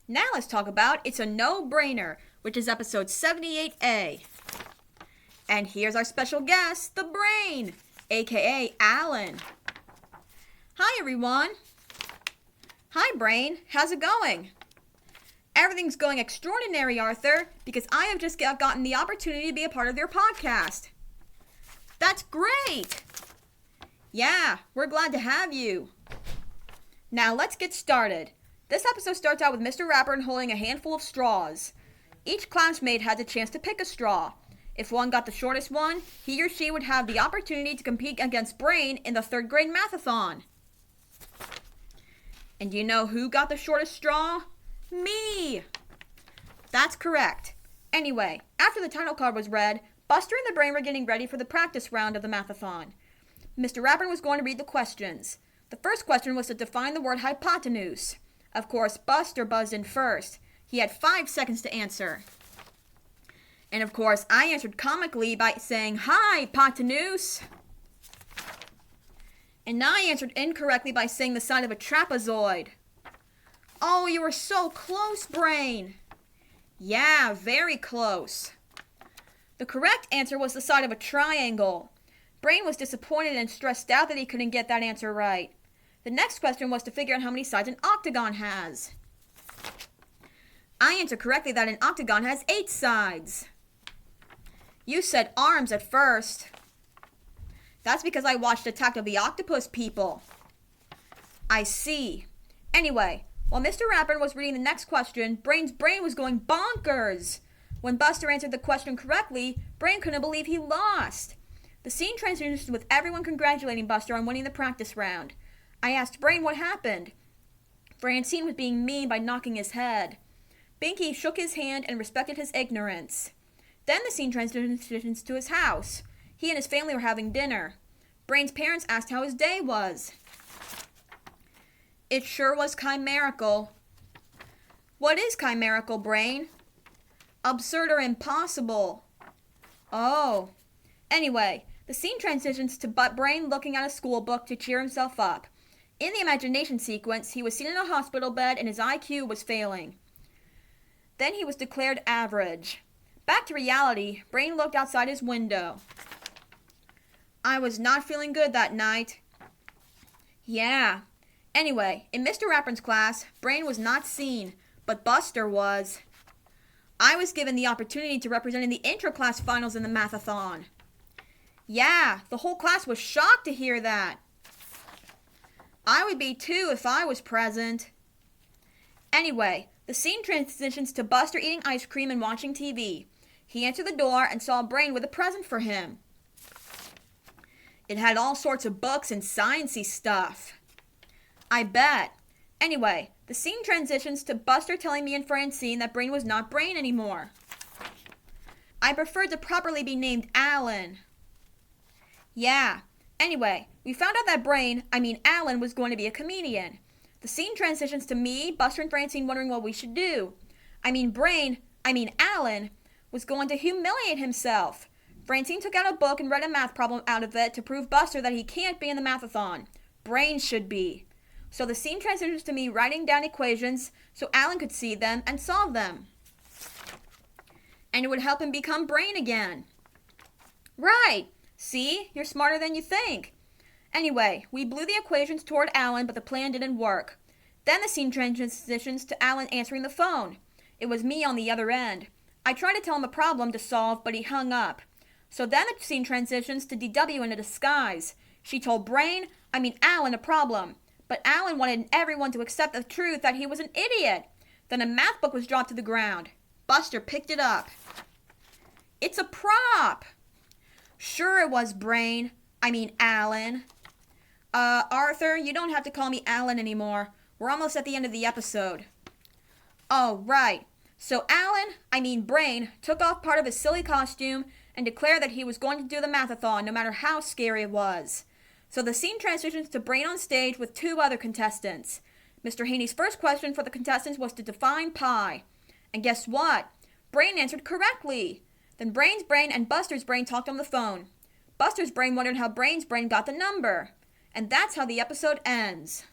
Now let's talk about It's a No-Brainer, which is episode 78A. And here's our special guest, the Brain, aka Alan. Hi everyone. Hi Brain, how's it going? Everything's going extraordinary, Arthur, because I have just gotten the opportunity to be a part of your podcast. That's great! Yeah, we're glad to have you. Now let's get started. This episode starts out with Mr. Rapper holding a handful of straws. Each classmate had the chance to pick a straw. If one got the shortest one, he or she would have the opportunity to compete against Brain in the 3rd grade mathathon. And do you know who got the shortest straw? Me! That's correct. Anyway, after the title card was read, Buster and the Brain were getting ready for the practice round of the mathathon. Mr. Rapper was going to read the questions. The first question was to define the word hypotenuse. Of course, Buster buzzed in first. He had 5 seconds to answer. And of course, I answered comically by saying, "Hi, hypotenuse." And I answered incorrectly by saying the side of a trapezoid. Oh, you were so close, Brain. Yeah, very close. The correct answer was the side of a triangle. Brain was disappointed and stressed out that he couldn't get that answer right. The next question was to figure out how many sides an octagon has. I answered correctly that an octagon has 8 sides. You said arms at first. That's because I watched Attack of the Octopus people. I see. Anyway, while Mr. Rapper was reading the next question, Brain's brain was going bonkers. When Buster answered the question correctly, Brain couldn't believe he lost. The scene transitioned with everyone congratulating Buster on winning the practice round. I asked Brain what happened. Francine was being mean by knocking his head. Binky shook his hand and respected his ignorance. Then the scene transitions to his house. He and his family were having dinner. Brain's parents asked how his day was. It sure was chimerical. What is chimerical, Brain? Absurd or impossible. Oh. Anyway, the scene transitions to Brain looking at a school book to cheer himself up. In the imagination sequence, he was seen in a hospital bed and his IQ was failing. Then he was declared average. Back to reality, Brain looked outside his window. I was not feeling good that night. Yeah. Anyway, in Mr. Rapper's class, Brain was not seen, but Buster was. I was given the opportunity to represent in the intra-class finals in the mathathon. Yeah, the whole class was shocked to hear that. I would be too if I was present. Anyway, the scene transitions to Buster eating ice cream and watching TV. He answered the door and saw Brain with a present for him. It had all sorts of books and sciencey stuff. I bet. Anyway, the scene transitions to Buster telling me and Francine that Brain was not Brain anymore. I preferred to properly be named Alan. Yeah. Anyway, we found out that Alan was going to be a comedian. The scene transitions to me, Buster, and Francine wondering what we should do. Alan was going to humiliate himself. Francine took out a book and read a math problem out of it to prove Buster that he can't be in the mathathon. Brain should be. So the scene transitions to me writing down equations so Alan could see them and solve them. And it would help him become Brain again. Right. See? You're smarter than you think. Anyway, we blew the equations toward Alan, but the plan didn't work. Then the scene transitions to Alan answering the phone. It was me on the other end. I tried to tell him a problem to solve, but he hung up. So then the scene transitions to DW in a disguise. She told Alan a problem. But Alan wanted everyone to accept the truth that he was an idiot. Then a math book was dropped to the ground. Buster picked it up. It's a prop. Sure it was, Alan. Arthur, you don't have to call me Alan anymore. We're almost at the end of the episode. Oh, right. So Brain, took off part of his silly costume and declared that he was going to do the mathathon no matter how scary it was. So the scene transitions to Brain on stage with 2 other contestants. Mr. Haney's first question for the contestants was to define pi. And guess what? Brain answered correctly. Then Brain's brain and Buster's brain talked on the phone. Buster's brain wondered how Brain's brain got the number. And that's how the episode ends.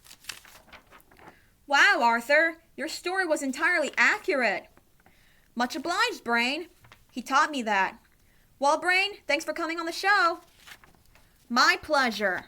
Wow, Arthur, your story was entirely accurate. Much obliged, Brain. He taught me that. Well, Brain, thanks for coming on the show. My pleasure.